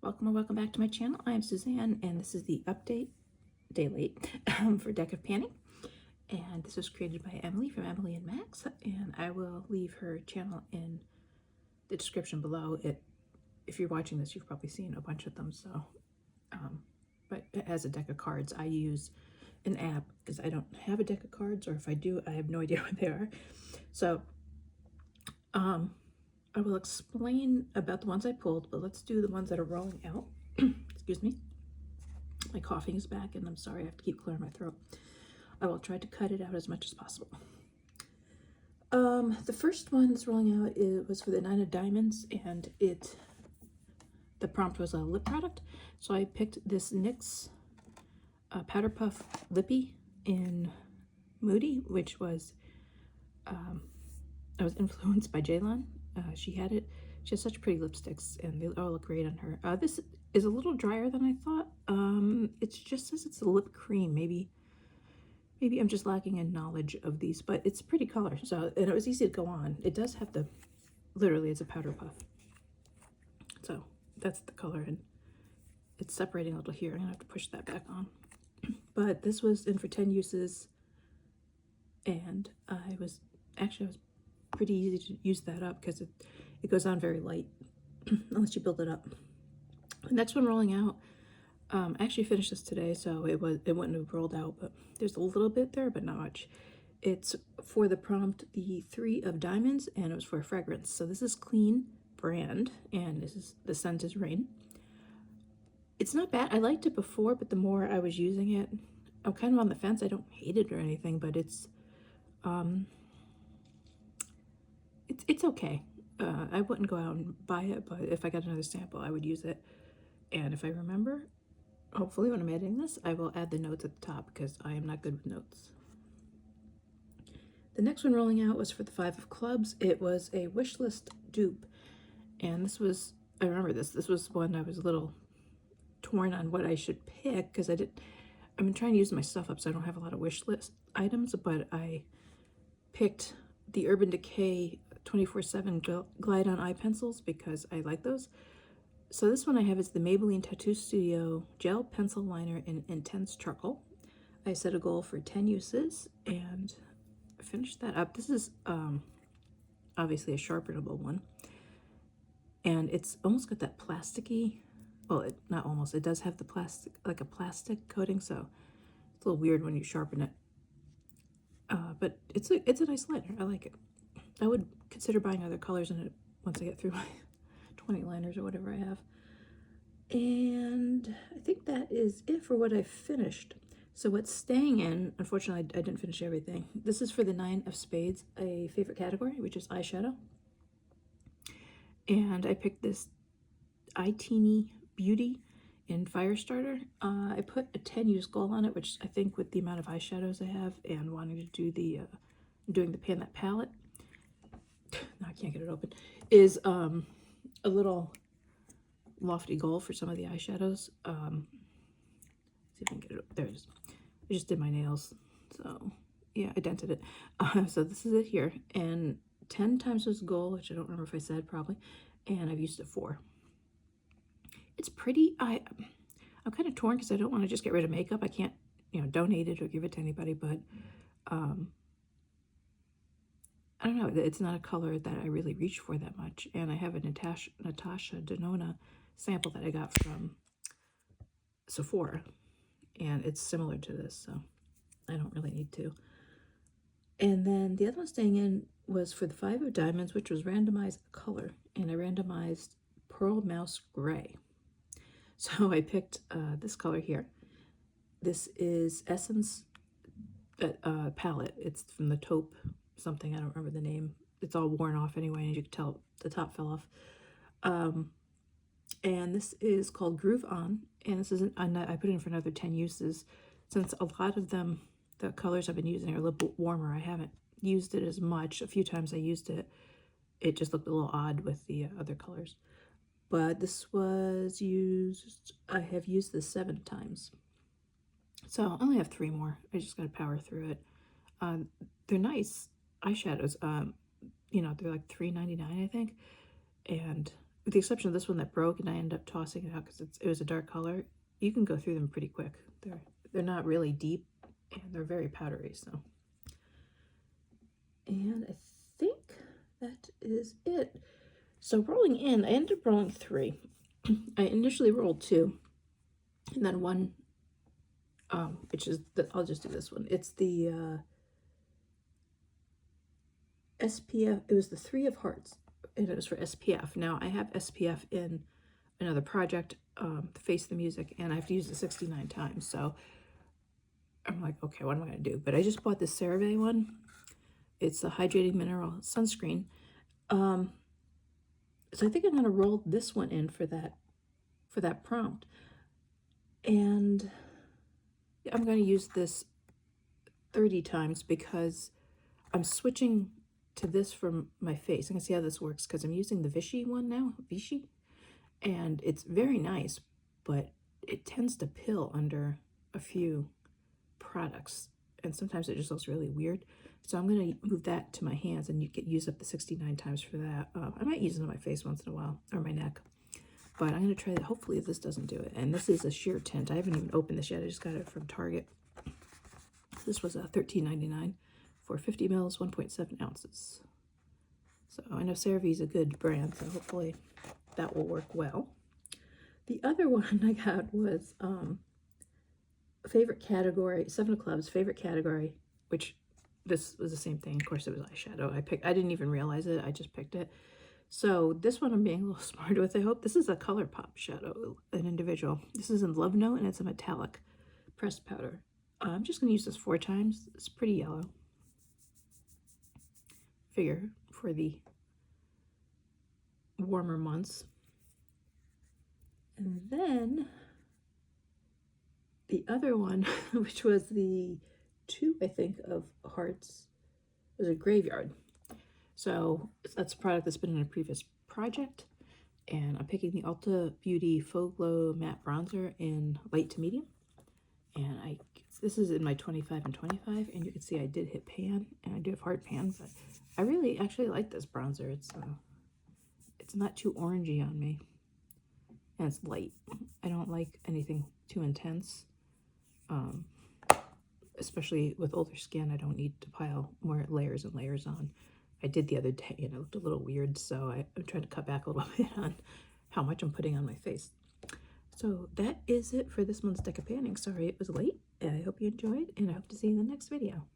Welcome or welcome back to my channel. I am Suzanne and this is the update, day late, for Deck of Panning. And this was created by Emily from emilynmax, and I will leave her channel in the description below. If you're watching this, you've probably seen a bunch of them. So, but as a deck of cards, I use an app because I don't have a deck of cards, or if I do, I have no idea what they are. So, I will explain about the ones I pulled, but let's do the ones that are rolling out. Excuse me. My coughing is back, and I'm sorry, I have to keep clearing my throat. I will try to cut it out as much as possible. The first one that's rolling out was for the 9 of Diamonds, and the prompt was a lip product. So I picked this NYX Powder Puff Lippy in Moody, which was, I was influenced by Jaylon. She had it. She has such pretty lipsticks, and they all look great on her. This is a little drier than I thought. It just says it's a lip cream. Maybe I'm just lacking in knowledge of these, but it's a pretty color. So, and it was easy to go on. It does have literally it's a powder puff. So that's the color, and it's separating a little here. I'm gonna have to push that back on. But this was in for 10 uses, and I was pretty easy to use that up because it goes on very light unless you build it up. The next one rolling out, I actually finished this today, so it wouldn't have rolled out, but there's a little bit there, but not much. It's for the prompt, the 3 of Diamonds, and it was for a fragrance. So this is Clean brand, and the scent is Rain. It's not bad. I liked it before, but the more I was using it, I'm kind of on the fence. I don't hate it or anything, but it's okay. I wouldn't go out and buy it, but if I got another sample, I would use it. And if I remember, hopefully when I'm editing this, I will add the notes at the top because I am not good with notes. The next one rolling out was for the 5 of Clubs. It was a wish list dupe. And this was, I remember this was one I was a little torn on what I should pick because I've been trying to use my stuff up so I don't have a lot of wish list items, but I picked the Urban Decay 24/7 Glide On Eye Pencils because I like those. So this one I have is the Maybelline Tattoo Studio Gel Pencil Liner in Intense Charcoal. I set a goal for 10 uses and finished that up. This is obviously a sharpenable one. And it's almost got that plasticky, well, not almost, it does have the plastic, like a plastic coating, so it's a little weird when you sharpen it. But it's a nice liner. I like it. I would consider buying other colors in it once I get through my 20 liners or whatever I have. And I think that is it for what I finished. So what's staying in, unfortunately, I didn't finish everything. This is for the 9 of Spades, a favorite category, which is eyeshadow. And I picked this iTeeny Beauty in Firestarter. I put a 10 use goal on it, which I think with the amount of eyeshadows I have and wanting to do doing the Pan That palette, now I can't get it open, is a little lofty goal for some of the eyeshadows. See if I can get it up. There it is. I just did my nails, so yeah, I dented it. So this is it here, and 10 times this goal, which I don't remember if I said, probably, and I've used it 4. It's pretty. I'm kind of torn because I don't want to just get rid of makeup. I can't, donate it or give it to anybody, but I don't know. It's not a color that I really reach for that much. And I have a Natasha Denona sample that I got from Sephora, and it's similar to this, so I don't really need to. And then the other one staying in was for the 5 of Diamonds, which was randomized color, and I randomized Pearl Mouse Gray. So I picked this color here. This is Essence palette. It's from the taupe something. I don't remember the name. It's all worn off anyway, and you can tell the top fell off. And this is called Groove On, and this isn't. I put it in for another 10 uses, since a lot of them, the colors I've been using are a little bit warmer. I haven't used it as much. A few times I used it, it just looked a little odd with the other colors. But this was used, I have used this 7 times. So I only have 3 more. I just got to power through it. They're nice eyeshadows. They're like $3.99, I think. And with the exception of this one that broke and I ended up tossing it out because it was a dark color, you can go through them pretty quick. They're not really deep and they're very powdery, so. And I think that is it. So rolling in, I ended up rolling 3. I initially rolled 2 and then 1, which is I'll just do this one. It's the SPF. It was the 3 of hearts and it was for SPF. Now I have SPF in another project, Face the Music, and I have to use it 69 times. So I'm like, okay, what am I going to do? But I just bought this CeraVe one. It's a hydrating mineral sunscreen. So I think I'm going to roll this one in for that prompt. And I'm going to use this 30 times because I'm switching to this from my face. I can see how this works because I'm using the Vichy one now, Vichy, and it's very nice, but it tends to pill under a few products, and sometimes it just looks really weird. So I'm going to move that to my hands, and you get use up the 69 times for that. I might use it on my face once in a while, or my neck, but I'm going to try that. Hopefully this doesn't do it. And this is a sheer tint. I haven't even opened this yet. I just got it from Target. This was $13.99 for 50 mils, 1.7 ounces. So I know CeraVe is a good brand, so hopefully that will work well. The other one I got was favorite category, 7 of Clubs, favorite category, which this was the same thing. Of course, it was eyeshadow. I didn't even realize it. I just picked it. So this one I'm being a little smart with, I hope. This is a ColourPop shadow, an individual. This is in Love Note, and it's a metallic pressed powder. I'm just going to use this 4 times. It's pretty yellow. Figure for the warmer months. And then the other one, which was the 2, I think, of hearts, was a Graveyard. So that's a product that's been in a previous project. And I'm picking the Ulta Beauty Faux Glow Matte Bronzer in light to medium. And this is in my 25 and 25, and you can see I did hit pan, and I do have hard pan, but I really actually like this bronzer. It's not too orangey on me, and it's light. I don't like anything too intense, especially with older skin. I don't need to pile more layers and layers on. I did the other day, and it looked a little weird, so I'm trying to cut back a little bit on how much I'm putting on my face. So that is it for this month's deck of panning. Sorry it was late. I hope you enjoyed, and I hope to see you in the next video.